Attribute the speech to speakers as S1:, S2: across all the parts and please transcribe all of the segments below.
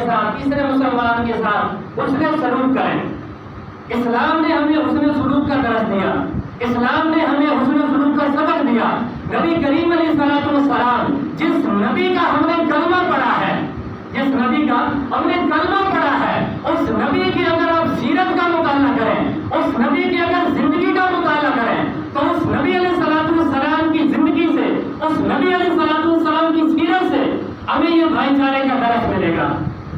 S1: کے ساتھ، تیسرے مسلمان کے ساتھ حسن سلوک کریں۔ اسلام نے ہمیں حسن سلوک کا درس دیا، اسلام نے ہمیں حسن سلوک کا سبق دیا۔ نبی کریم علیہ الصلوۃ والسلام، جس نبی کا ہم نے کلمہ پڑھا ہے، جس نبی کا ہم نے کلمہ پڑھا ہے، اس نبی کی اگر آپ سیرت کا مطالعہ کریں، اس نبی کی اگر زندگی کا مطالعہ کریں، تو اس نبی علیہ الصلوۃ والسلام کی زندگی سے، اس نبی علیہ الصلوۃ والسلام کی سیرت سے ہمیں یہ بھائی چارے کا درس ملے گا،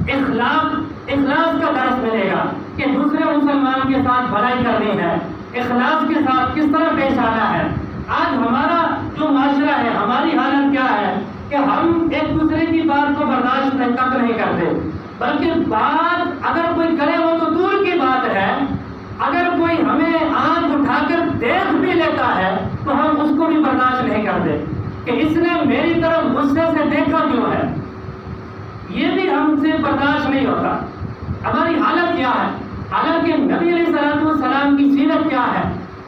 S1: اخلاص کا درس ملے گا کہ دوسرے مسلمان کے ساتھ بھلائی کرنی ہے، اخلاص کے ساتھ کس طرح پیش آنا ہے۔ آج ہمارا جو معاشرہ ہے، ہماری حالت کیا ہے کہ ہم ایک دوسرے کی بات کو برداشت تک نہیں کرتے، بلکہ بات اگر کوئی کرے وہ تو دور کی بات ہے، اگر کوئی ہمیں آنکھ اٹھا کر دیکھ بھی لیتا ہے تو ہم اس کو بھی برداشت نہیں کرتے کہ اس نے میری طرف غصے سے دیکھا کیوں ہے، یہ بھی ہم سے برداشت نہیں ہوتا۔ ہماری حالت کیا ہے؟ حالانکہ نبی علیہ الصلوۃ والسلام کی سیرت کیا ہے،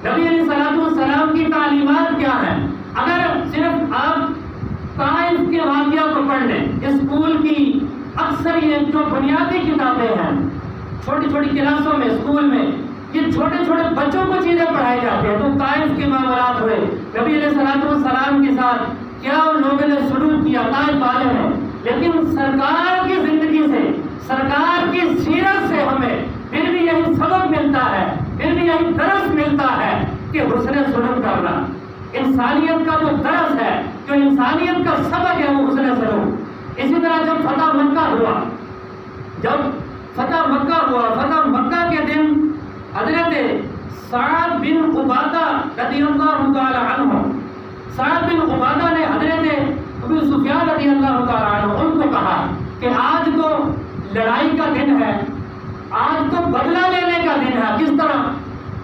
S1: نبی علیہ الصلوۃ والسلام کی تعلیمات کیا ہے۔ اگر صرف آپ طائف کے واقعہ کو پڑھ لیں، اسکول کی اکثر یہ جو بنیادی کتابیں ہیں، چھوٹی چھوٹی کلاسوں میں، اسکول میں یہ چھوٹے چھوٹے بچوں کو چیزیں پڑھائی جاتی ہیں، تو طائف کے معاملات ہوئے، نبی علیہ الصلوۃ والسلام کے ساتھ کیا ان لوگوں نے سلوک کیا طائف والوں نے، لیکن سرکار کی زندگی سے، سرکار کی سیرت سے ہمیں پھر بھی یہی سبق ملتا ہے، پھر بھی یہی درس ملتا ہے کہ حسن سلوک کرنا، انسانیت کا جو درس ہے، جو انسانیت کا سبق ہے وہ حسن سلوک۔ اسی طرح جب فتح مکہ ہوا، فتح مکہ کے دن حضرت سعد بن عبادہ رضی اللہ تعالی عنہ، سعد بن عبادہ نے حضرت ابو سفیان رضی اللہ تعالی عنہ ان کو کہا کہ آج تو لڑائی کا دن ہے، آج تو بدلہ لینے کا دن ہے۔ کس طرح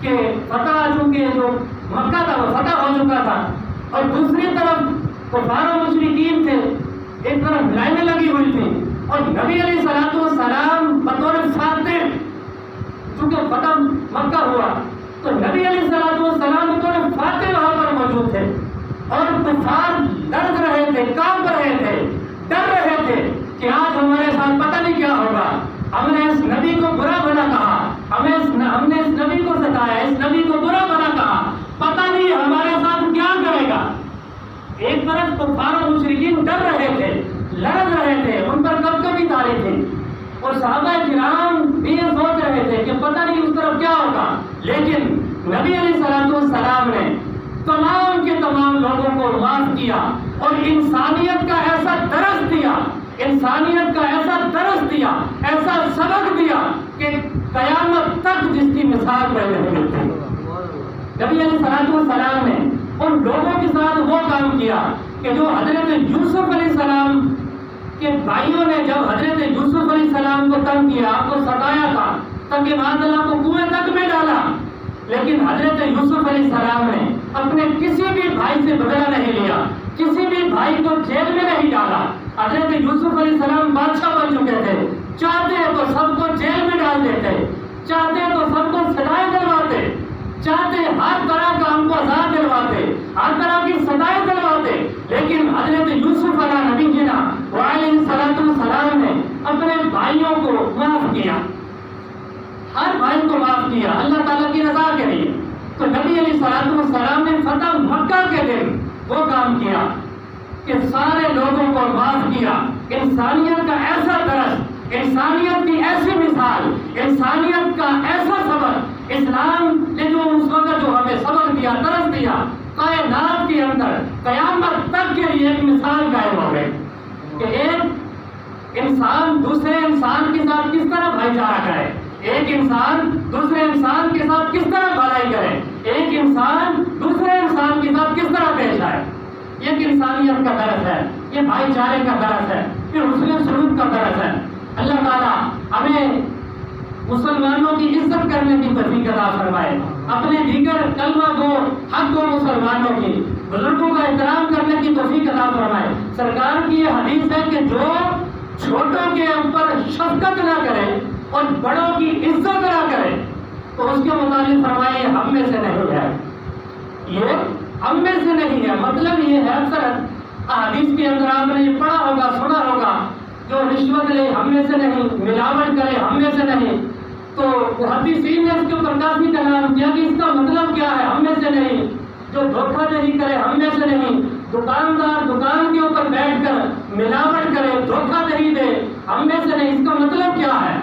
S1: کہ فتح چونکہ جو مکہ تھا وہ فتح ہو چکا تھا، اور دوسری طرف کفار و مشرکین تھے، ایک طرف لائنیں لگی ہوئی تھی، اور نبی علیہ الصلوۃ والسلام بطور فاتح، چونکہ فتح مکہ ہوا تو نبی علیہ الصلوۃ والسلام بطور فاتح وہاں پر موجود تھے، اور کفار ڈر رہے تھے، کانپ رہے تھے، ڈر رہے تھے کہ آج ہمارے ساتھ پتہ نہیں کیا ہوگا، ہم نے اس نبی کو برا بھلا کہا، ہم نے اس نبی کو ستایا، اس نبی کو برا بھلا کہا، پتہ نہیں ہمارے ساتھ کیا کرے گا۔ ایک طرف کفار و مشرکین ڈر رہے تھے، لڑ رہے تھے، ان پر کبکبی تاری تھی، اور صحابہ کرام بھی یہ سوچ رہے تھے کہ پتہ نہیں اس طرف کیا ہوگا، لیکن نبی علیہ الصلوۃ والسلام نے تمام کے تمام لوگوں کو معاف کیا اور انسانیت کا ایسا درس دیا، انسانیت کا ایسا درس دیا، ایسا سبق دیا کہ قیامت تک جس کی مثال میں نہیں ملتی۔ نبی علیہ الصلوۃ والسلام نے ان لوگوں کے ساتھ وہ کام کیا کہ جو حضرت یوسف علیہ السلام کے بھائیوں نے جب حضرت یوسف علیہ السلام کو تنگ کیا، آپ کو ستایا تھا، تاکہ معاذ اللہ کو کنویں تک میں ڈالا، لیکن حضرت یوسف علیہ السلام نے اپنے کسی بھی بھائی سے بدلہ نہیں لیا، کسی بھی بھائی کو جیل میں نہیں ڈالا۔ حضرت یوسف علیہ السلام بادشاہ بن چکے تھے، چاہتے تو سب کو جیل میں ڈال دیتے، چاہتے تو سب کو سزائیں دلواتے، چاہتے ہر طرح کا ہم کو عذاب دلواتے، ہر طرح کی سزائیں دلواتے، لیکن حضرت یوسف علیہ نبینا علیہ الصلوۃ والسلام نے اپنے بھائیوں کو معاف کیا، ہر بھائی کو معاف کیا اللہ تعالیٰ کی رضا کے لیے۔ تو نبی علیہ الصلوۃ والسلام نے فتح مکہ کے دن وہ کام کیا کہ سارے لوگوں کو معاف کیا، انسانیت کا ایسا درس، انسانیت کی ایسی مثال، انسانیت کا ایسا سبق، اسلام نے جو اس وقت جو ہمیں سبق دیا، درس دیا، کائنات کے اندر قیامت تک کے لیے ایک مثال قائم ہو گئی کہ ایک انسان دوسرے انسان کے ساتھ کس طرح بھائی چارہ کرے، ایک انسان دوسرے انسان کے ساتھ کس طرح بھلائی کرے، ایک انسان دوسرے انسان کے ساتھ کس طرح پیش آئے۔ یہ انسانیت کا درس ہے، یہ بھائی چارے کا درس ہے، یہ حسن سلوک کا درس ہے۔ اللہ تعالیٰ ہمیں مسلمانوں کی عزت کرنے کی توفیق عطا فرمائے، اپنے دیگر کلمہ گو حق گو مسلمانوں کی، بزرگوں کا احترام کرنے کی توفیق عطا فرمائے۔ سرکار کی یہ حدیث ہے کہ جو چھوٹوں کے اوپر شفقت نہ کرے اور بڑوں کی عزت نہ کرے تو اس کے متعلق فرمائے ہم میں سے نہیں ہے، یہ ہم میں سے نہیں ہے۔ مطلب یہ ہے، اکثر حدیث کے اندر آپ نے یہ پڑھا ہوگا، سنا ہوگا جو رشوت لے ہم میں سے نہیں، ملاوٹ کرے ہم میں سے نہیں. تو محدثین نے اس کے اوپر کافی کلام کیا کہ اس کا مطلب کیا ہے، ہم میں سے نہیں. جو دھوکہ دہی کرے ہم میں سے نہیں. دکاندار دکان کے اوپر بیٹھ کر ملاوٹ کرے، دھوکہ دہی دے، ہم میں سے نہیں. اس کا مطلب کیا ہے؟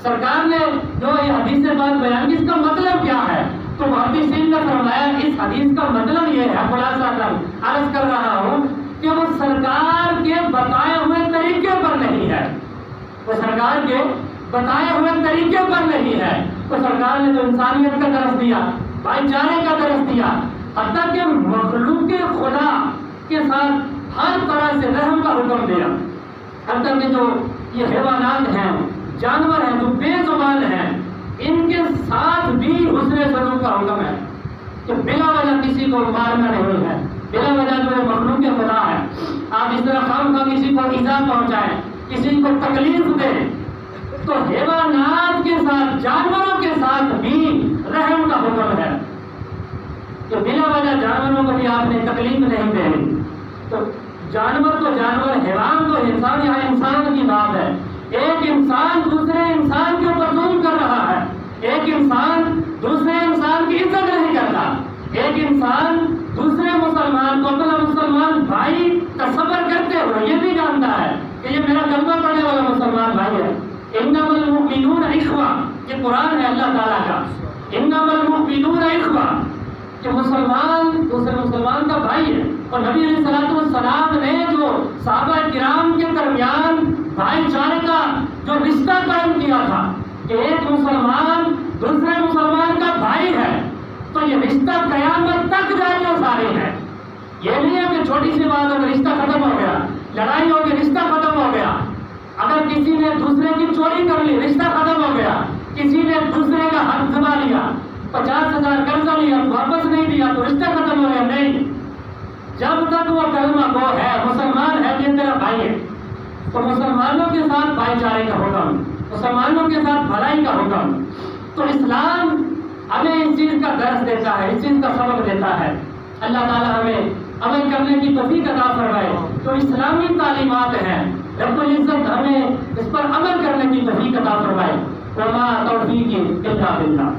S1: سرکار نے جو یہ حدیث بات بیان کی، اس کا مطلب کیا ہے؟ تو محدثین نے فرمایا اس حدیث کا مطلب یہ ہے، خلاصہ عرض کر رہا ہوں کہ وہ سرکار کے بتائے ہوئے طریقے پر نہیں ہے. وہ سرکار کے بتائے ہوئے طریقے پر نہیں ہے. تو سرکار نے تو انسانیت کا درس دیا، بھائی چارے کا درس دیا، حتیٰ کہ مخلوق خدا کے ساتھ ہر طرح سے رحم کا حکم دیا. حتیٰ کہ جو یہ حیوانات ہیں، جانور ہیں جو بے زبان ہیں، ان کے ساتھ بھی حسن سلوک کا حکم ہے کہ بلا وجہ کسی کو مارنا نہیں ہے. بلا وجہ جو ہے مخلوق خدا ہے، آپ اس طرح خام خواہ کسی کو ایذا پہنچائیں، کسی کو تکلیف دیں، تو حیوانات کے ساتھ، جانوروں کے ساتھ بھی رحم کا حکم ہے کہ بلا وجہ جانوروں کو بھی آپ نے تکلیف نہیں دینی. تو جانور تو جانور، حیوان تو انسان. یہاں انسان کی بات ہے. ایک انسان دوسرے انسان کے اوپر ظلم کر رہا ہے، ایک انسان دوسرے انسان کی عزت نہیں کرتا، ایک انسان دوسرے مسلمان کو اپنا مسلمان بھائی تصور کرتے ہوئے یہ بھی جانتا ہے کہ یہ میرا کلمہ پڑھنے والا مسلمان بھائی ہے. انما المؤمنون اخوہ، یہ قرآن ہے اللہ تعالیٰ کا. انما المؤمنون اخوہ، کہ مسلمان دوسرے مسلمان کا بھائی ہے. اور نبی علیہ السلام نے جو صحابہ کرام کے درمیان بھائی چارے کا جو رشتہ قائم کیا تھا کہ ایک مسلمان دوسرے مسلمان کا بھائی ہے، تو یہ رشتہ قیامت تک جاری و ساری ہے. یہ نہیں ہے کہ چھوٹی سی بات اگر رشتہ ختم ہو گیا، لڑائی ہو گئی رشتہ ختم ہو گیا. اگر کسی نے دوسرے کی چوری کر لی رشتہ ختم ہو گیا. کسی نے دوسرے کا حق دبا لیا، 50,000 قرضہ لیا واپس نہیں دیا تو رشتہ ختم ہو گیا. نہیں، جب تک وہ کلمہ گو ہے، مسلمان ہے، یہ تیرا بھائی ہے. تو مسلمانوں کے ساتھ بھائی چارے کا حکم، مسلمانوں کے ساتھ بھلائی کا حکم. تو اسلام ہمیں اس چیز کا درس دیتا ہے، اس چیز کا سبق دیتا ہے. اللہ تعالیٰ ہمیں عمل کرنے کی توفیق عطا فرمائے. تو اسلامی تعلیمات ہیں، رب العزت ہمیں اس پر عمل کرنے کی توفیق عطا فرمائے. وما توفیقی الا باللہ.